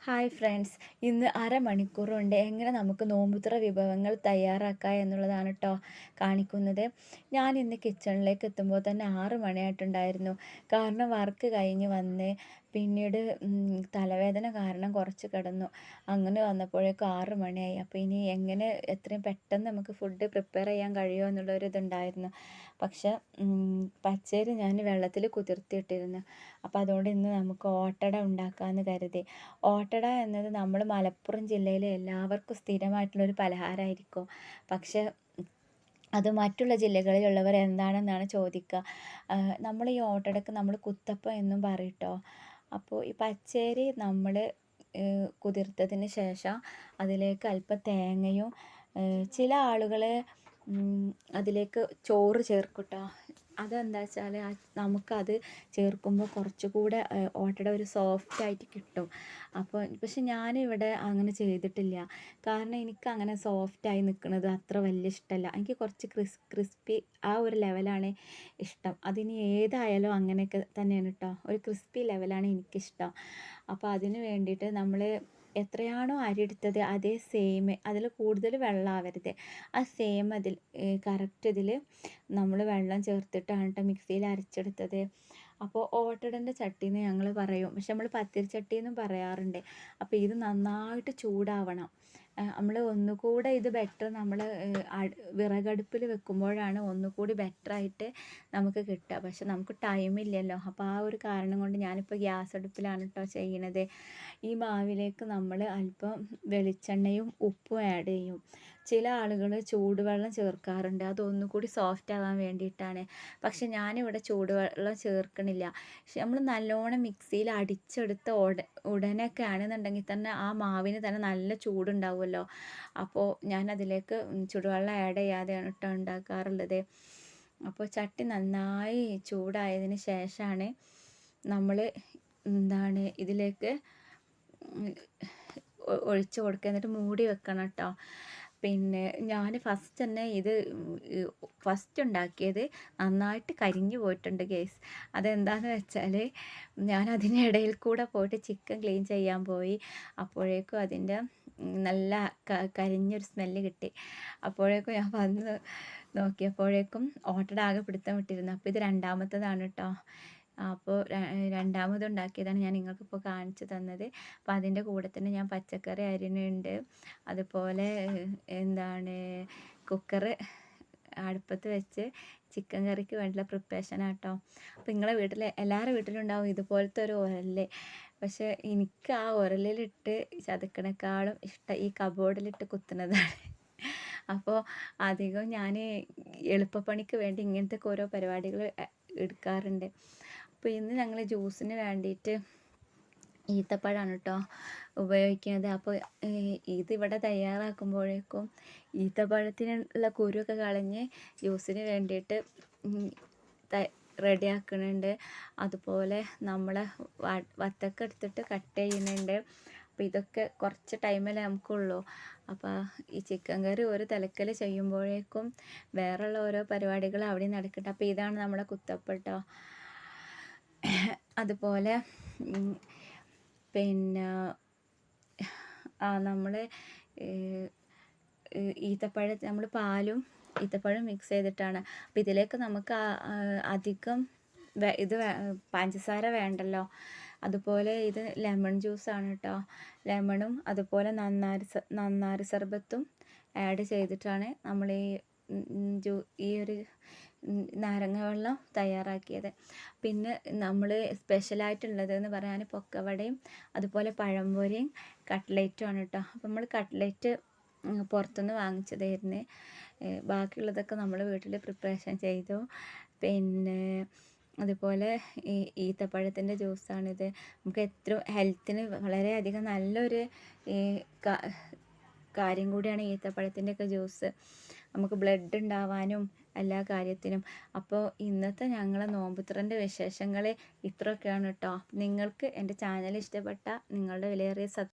Hi friends, ഇന്ന് അരമണിക്കൂർ കൊണ്ട് എങ്ങനെ നമുക്ക് നോമ്പുതുറ വിഭവങ്ങൾ തയ്യാറാക്കാം എന്നുള്ളതാണ് കേട്ടോ കാണിക്കുന്നത്. ഞാൻ ഇന്ന് കിച്ചണിലേക്ക് എത്തുമ്പോൾ തന്നെ 6 മണിയായിട്ടുണ്ടായിരുന്നു. കാരണം വർക്ക് കഴിഞ്ഞ് വന്ന് പിന്നീട് തലവേദന കാരണം കുറച്ച് കിടന്നു. അങ്ങനെ വന്നപ്പോഴേക്കും 6 മണിയായി. അപ്പോൾ ഇനി എങ്ങനെ എത്രയും പെട്ടെന്ന് നമുക്ക് ഫുഡ് പ്രിപ്പയർ ചെയ്യാൻ കഴിയുമോ എന്നുള്ളൊരിതുണ്ടായിരുന്നു. പക്ഷെ പച്ചരി ഞാൻ വെള്ളത്തിൽ കുതിർത്തിയിട്ടിരുന്നു. അപ്പോൾ അതുകൊണ്ട് ഇന്ന് നമുക്ക് ഓട്ടട ഉണ്ടാക്കാമെന്ന് കരുതി. ഓട്ടട എന്നത് നമ്മൾ മലപ്പുറം ജില്ലയിലെ എല്ലാവർക്കും സ്ഥിരമായിട്ടുള്ളൊരു പലഹാരമായിരിക്കും. പക്ഷെ അത് മറ്റുള്ള ജില്ലകളിലുള്ളവർ എന്താണെന്നാണ് ചോദിക്കുക. നമ്മൾ ഈ ഓട്ടടക്ക് നമ്മൾ കുത്തപ്പം എന്നും പറയും ട്ടോ. അപ്പോൾ ഈ പച്ചരി നമ്മൾ കുതിർത്തതിന് ശേഷം അതിലേക്ക് അല്പം തേങ്ങയും ചില ആളുകൾ അതിലേക്ക് ചോറ് ചേർക്കും ട്ടോ. അതെന്താ വെച്ചാൽ നമുക്കത് ചേർക്കുമ്പോൾ കുറച്ചുകൂടെ ഓട്ടട ഒരു സോഫ്റ്റായിട്ട് കിട്ടും. പക്ഷെ ഞാനിവിടെ അങ്ങനെ ചെയ്തിട്ടില്ല. കാരണം എനിക്കങ്ങനെ സോഫ്റ്റായി നിൽക്കുന്നത് അത്ര വലിയ ഇഷ്ടമല്ല. എനിക്ക് കുറച്ച് ക്രിസ്പി ആ ഒരു ലെവലാണ് ഇഷ്ടം. അതിനി ഏതായാലും അങ്ങനെയൊക്കെ തന്നെയാണ് കേട്ടോ. ഒരു ക്രിസ്പി ലെവലാണ് എനിക്കിഷ്ടം. അപ്പോൾ അതിന് വേണ്ടിയിട്ട് നമ്മൾ എത്രയാണോ അരി എടുത്തത് അതേ സെയിം, അതിൽ കൂടുതൽ വെള്ളമാവരുത്. ആ സെയിം അതിൽ കറക്റ്റ് ഇതിൽ നമ്മൾ വെള്ളം ചേർത്തിട്ടാണ് കേട്ടോ മിക്സിയിൽ അരച്ചെടുത്തത്. അപ്പോൾ ഓട്ടടൻ്റെ ചട്ടി എന്ന് ഞങ്ങൾ പറയും. പക്ഷെ നമ്മൾ പത്തിരി ചട്ടി എന്നും പറയാറുണ്ട്. അപ്പോൾ ഇത് നന്നായിട്ട് ചൂടാവണം. നമ്മൾ ഒന്നുകൂടെ ഇത് ബെറ്റർ നമ്മൾ വിറകടുപ്പിൽ വെക്കുമ്പോഴാണ് ഒന്നുകൂടി ബെറ്ററായിട്ട് നമുക്ക് കിട്ടുക. പക്ഷെ നമുക്ക് ടൈമില്ലല്ലോ. അപ്പോൾ ആ ഒരു കാരണം കൊണ്ട് ഞാനിപ്പോൾ ഗ്യാസ് അടുപ്പിലാണ് കേട്ടോ ചെയ്യണത്. ഈ മാവിലേക്ക് നമ്മൾ അല്പം വെളിച്ചെണ്ണയും ഉപ്പും ആഡ് ചെയ്യും. ചില ആളുകൾ ചൂടുവെള്ളം ചേർക്കാറുണ്ട്. അതൊന്നുകൂടി സോഫ്റ്റ് ആവാൻ വേണ്ടിയിട്ടാണ്. പക്ഷെ ഞാനിവിടെ ചൂടുവെള്ളം ചേർക്കണില്ല. പക്ഷെ നമ്മൾ നല്ലോണം മിക്സിയിൽ അടിച്ചെടുത്ത ഉടനെയൊക്കെ ആണെന്നുണ്ടെങ്കിൽ തന്നെ ആ മാവിന് തന്നെ നല്ല ചൂടുണ്ടാവുമല്ലോ. അപ്പോൾ ഞാനതിലേക്ക് ചൂടുവെള്ളം ആഡ് ചെയ്യാതെയാണ് കേട്ടോ ഉണ്ടാക്കാറുള്ളത്. അപ്പോൾ ചട്ടി നന്നായി ചൂടായതിന് ശേഷമാണ് നമ്മൾ ഇതിലേക്ക് ഒഴിച്ച് കൊടുക്കുക. എന്നിട്ട് മൂടി വെക്കണം കേട്ടോ. പിന്നെ ഞാൻ ഫസ്റ്റ് തന്നെ ഫസ്റ്റ് ഉണ്ടാക്കിയത് നന്നായിട്ട് കരിഞ്ഞു പോയിട്ടുണ്ട് ഗേസ്. അതെന്താണെന്ന് വെച്ചാൽ ഞാൻ അതിനിടയിൽ കൂടെ പോയിട്ട് ചിക്കൻ ക്ലീൻ ചെയ്യാൻ പോയി. അപ്പോഴേക്കും അതിൻ്റെ നല്ല കരിഞ്ഞൊരു സ്മെല്ല് കിട്ടി. അപ്പോഴേക്കും ഞാൻ വന്ന് നോക്കിയപ്പോഴേക്കും ഓട്ടട ആകെ പിടുത്തം വിട്ടിരുന്നു. അപ്പോൾ ഇത് രണ്ടാമത്തതാണ് കേട്ടോ. അപ്പോൾ രണ്ടാമതുണ്ടാക്കിയതാണ് ഞാൻ നിങ്ങൾക്കിപ്പോൾ കാണിച്ചു തന്നത്. അപ്പോൾ അതിൻ്റെ കൂടെ തന്നെ ഞാൻ പച്ചക്കറി അരിയുന്നുണ്ട്. അതുപോലെ കുക്കർ അടുപ്പത്ത് വെച്ച് ചിക്കൻ കറിക്ക് വേണ്ടിയുള്ള പ്രിപ്പറേഷനാണ് കേട്ടോ. അപ്പോൾ നിങ്ങളെ വീട്ടിൽ എല്ലാവരുടെ വീട്ടിലുണ്ടാവും ഇതുപോലത്തെ ഒരു ഉരൽ. പക്ഷേ എനിക്ക് ആ ഉരലിലിട്ട് ചതക്കണേക്കാളും ഇഷ്ടം ഈ കബോർഡിലിട്ട് കുത്തുന്നതാണ്. അപ്പോൾ അധികം ഞാൻ എളുപ്പപ്പണിക്ക് വേണ്ടി ഇങ്ങനത്തെ ഓരോ പരിപാടികൾ എടുക്കാറുണ്ട്. അപ്പോൾ ഇന്ന് ഞങ്ങൾ ജ്യൂസിന് വേണ്ടിയിട്ട് ഈത്തപ്പഴമാണ് കേട്ടോ ഉപയോഗിക്കുന്നത്. അപ്പോൾ ഇതിവിടെ തയ്യാറാക്കുമ്പോഴേക്കും ഈത്തപ്പഴത്തിനുള്ള കുരുവൊക്കെ കളഞ്ഞ് ജ്യൂസിന് വേണ്ടിയിട്ട് റെഡിയാക്കുന്നുണ്ട്. അതുപോലെ നമ്മൾ വത്തക്ക എടുത്തിട്ട് കട്ട് ചെയ്യുന്നുണ്ട്. അപ്പോൾ ഇതൊക്കെ കുറച്ച് ടൈമല്ലേ നമുക്കുള്ളൂ. അപ്പോൾ ഈ ചിക്കൻ കറി ഒരു തലക്കൽ ചെയ്യുമ്പോഴേക്കും വേറെയുള്ള ഓരോ പരിപാടികൾ അവിടെ നടക്കട്ടെ. അപ്പോൾ ഇതാണ് നമ്മുടെ കുത്തപ്പം. അതുപോലെ പിന്നെ നമ്മൾ ഈത്തപ്പഴം നമ്മൾ പാലും ഈത്തപ്പഴം മിക്സ് ചെയ്തിട്ടാണ്. അപ്പോൾ ഇതിലേക്ക് നമുക്ക് അധികം പഞ്ചസാര വേണ്ടല്ലോ. അതുപോലെ ഇത് ലെമൺ ജ്യൂസാണ് കേട്ടോ. ലെമണും അതുപോലെ നന്നാരി സർബത്തും ആഡ് ചെയ്തിട്ടാണ് നമ്മൾ ഈ ഒരു നാരങ്ങ വെള്ളം തയ്യാറാക്കിയത്. പിന്നെ നമ്മൾ സ്പെഷ്യലായിട്ടുള്ളത് എന്ന് പറയാൻ പൊക്കവടയും അതുപോലെ പഴംപൊരിയും കട്ട്ലേറ്റുമാണ് കേട്ടോ. അപ്പോൾ നമ്മൾ കട്ട്ലേറ്റ് പുറത്തുനിന്ന് വാങ്ങിച്ചതായിരുന്നു. ബാക്കിയുള്ളതൊക്കെ നമ്മൾ വീട്ടിൽ പ്രിപ്പറേഷൻ ചെയ്തു. പിന്നെ അതുപോലെ ഈ ഈത്തപ്പഴത്തിൻ്റെ ജ്യൂസാണിത്. നമുക്ക് എത്ര ഹെൽത്തിന് വളരെയധികം നല്ലൊരു കാര്യം കൂടിയാണ് ഈത്തപ്പഴത്തിൻ്റെയൊക്കെ ജ്യൂസ്. നമുക്ക് ബ്ലഡ് ഉണ്ടാവാനും എല്ലാ കാര്യത്തിനും. അപ്പോൾ ഇന്നത്തെ ഞങ്ങളെ നോമ്പുതുറൻ്റെ വിശേഷങ്ങൾ ഇത്രയൊക്കെയാണ് കേട്ടോ. നിങ്ങൾക്ക് എൻ്റെ ചാനൽ ഇഷ്ടപ്പെട്ട നിങ്ങളുടെ വിലയേറിയ